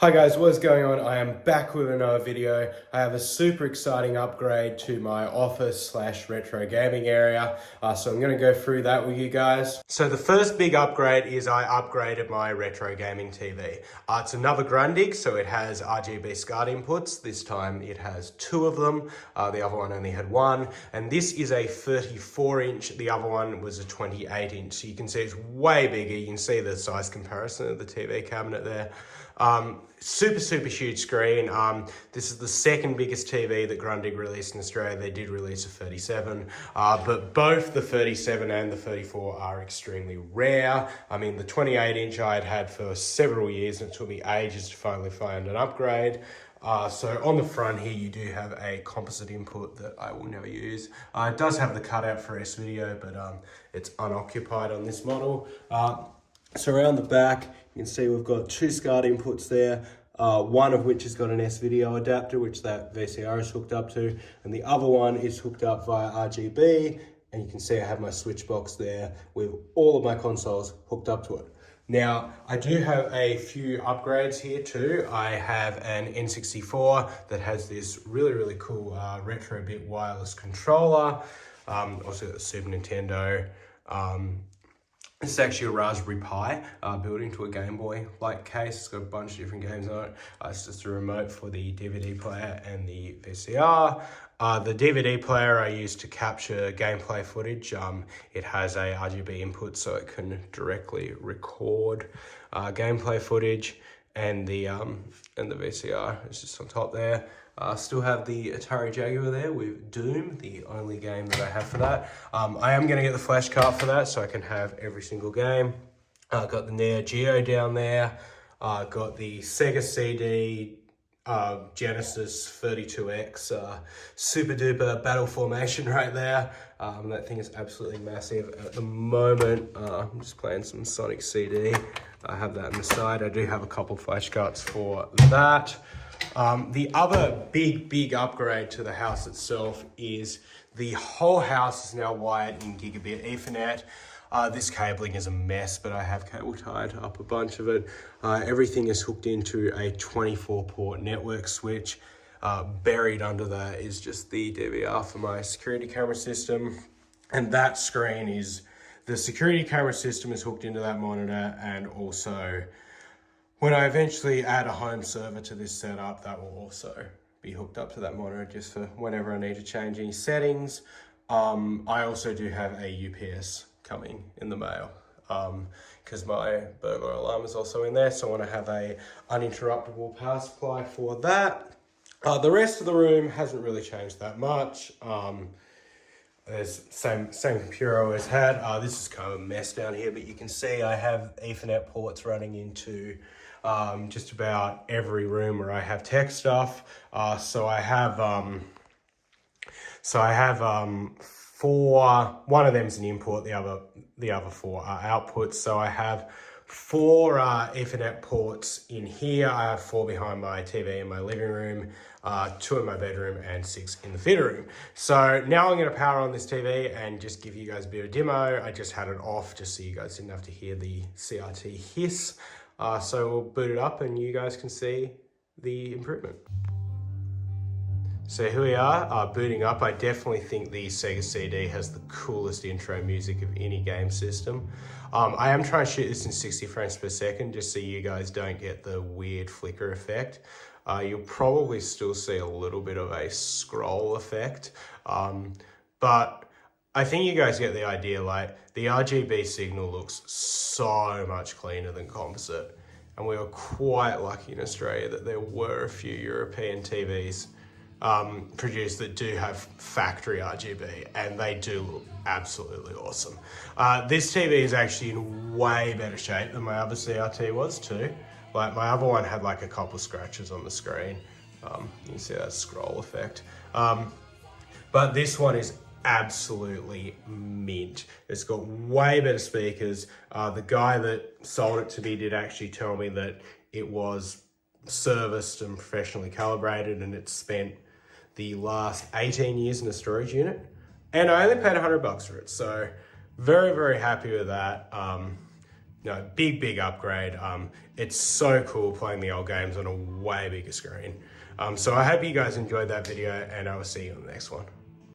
Hi guys, what is going on? I am back with another video. I have a super exciting upgrade to my office / retro gaming area. So I'm going to go through that with you guys. So the first big upgrade is I upgraded my retro gaming TV. It's another Grundig, so it has RGB SCART inputs. This time it has two of them. The other one only had one. And this is a 34 inch. The other one was a 28 inch. So you can see it's way bigger. You can see the size comparison of the TV cabinet there. Super huge screen. This is the second biggest TV that Grundig released in Australia. They did release a 37, but both the 37 and the 34 are extremely rare. I mean, the 28 inch I had had for several years, and it took me ages to finally find an upgrade. So on the front here, you do have a composite input that I will never use. It does have the cutout for S-Video, but it's unoccupied on this model. So around the back, you can see we've got two SCART inputs there, one of which has got an S-Video adapter, which that VCR is hooked up to, and the other one is hooked up via RGB, and you can see I have my switch box there with all of my consoles hooked up to it. Now, I do have a few upgrades here too. I have an N64 that has this really cool retro-bit wireless controller. Also got the Super Nintendo. This is actually a Raspberry Pi built into a Game Boy-like case. It's got a bunch of different games on it. It's just a remote for the DVD player and the VCR. The DVD player I use to capture gameplay footage. It has a RGB input so it can directly record gameplay footage, and the VCR is just on top there. Still have the Atari Jaguar there with Doom, the only game that I have for that. I am going to get the flash card for that so I can have every single game. Got the Neo Geo down there. Got the Sega CD, Genesis 32X, super duper battle formation right there. That thing is absolutely massive at the moment. I'm just playing some Sonic CD. I have that on the side. I do have a couple flash cards for that. The other big upgrade to the house itself is the whole house is now wired in gigabit Ethernet. This cabling is a mess, but I have cable tied up a bunch of it. Everything is hooked into a 24-port network switch. Buried under that is just the DVR for my security camera system. And that screen is, the security camera system is hooked into that monitor, and also when I eventually add a home server to this setup, that will also be hooked up to that monitor just for whenever I need to change any settings. I also do have a UPS coming in the mail because my burglar alarm is also in there, so I want to have a uninterruptible power supply for that. The rest of the room hasn't really changed that much. There's same computer I always had. This is kind of a mess down here, but you can see I have Ethernet ports running into just about every room where I have tech stuff. So I have four. One of them is an input. The other four are outputs. So I have four Ethernet ports in here. I have four behind my TV in my living room, two in my bedroom, and 6 in the theater room. So now I'm going to power on this TV and just give you guys a bit of demo. I just had it off just so you guys didn't have to hear the CRT hiss. So we'll boot it up and you guys can see the improvement. So here we are, booting up. I definitely think the Sega CD has the coolest intro music of any game system. I am trying to shoot this in 60 frames per second just so you guys don't get the weird flicker effect. You'll probably still see a little bit of a scroll effect, but I think you guys get the idea. Like, the RGB signal looks so much cleaner than composite, and we were quite lucky in Australia that there were a few European TVs produced that do have factory RGB, and they do look absolutely awesome. This TV is actually in way better shape than my other CRT was too. Like, my other one had like a couple scratches on the screen. You can see that scroll effect. But this one is absolutely mint. It's got way better speakers. The guy that sold it to me did actually tell me that it was serviced and professionally calibrated, and it's spent the last 18 years in a storage unit. And I only paid $100 for it. So very happy with that. No, big upgrade. It's so cool playing the old games on a way bigger screen. So I hope you guys enjoyed that video, and I will see you on the next one.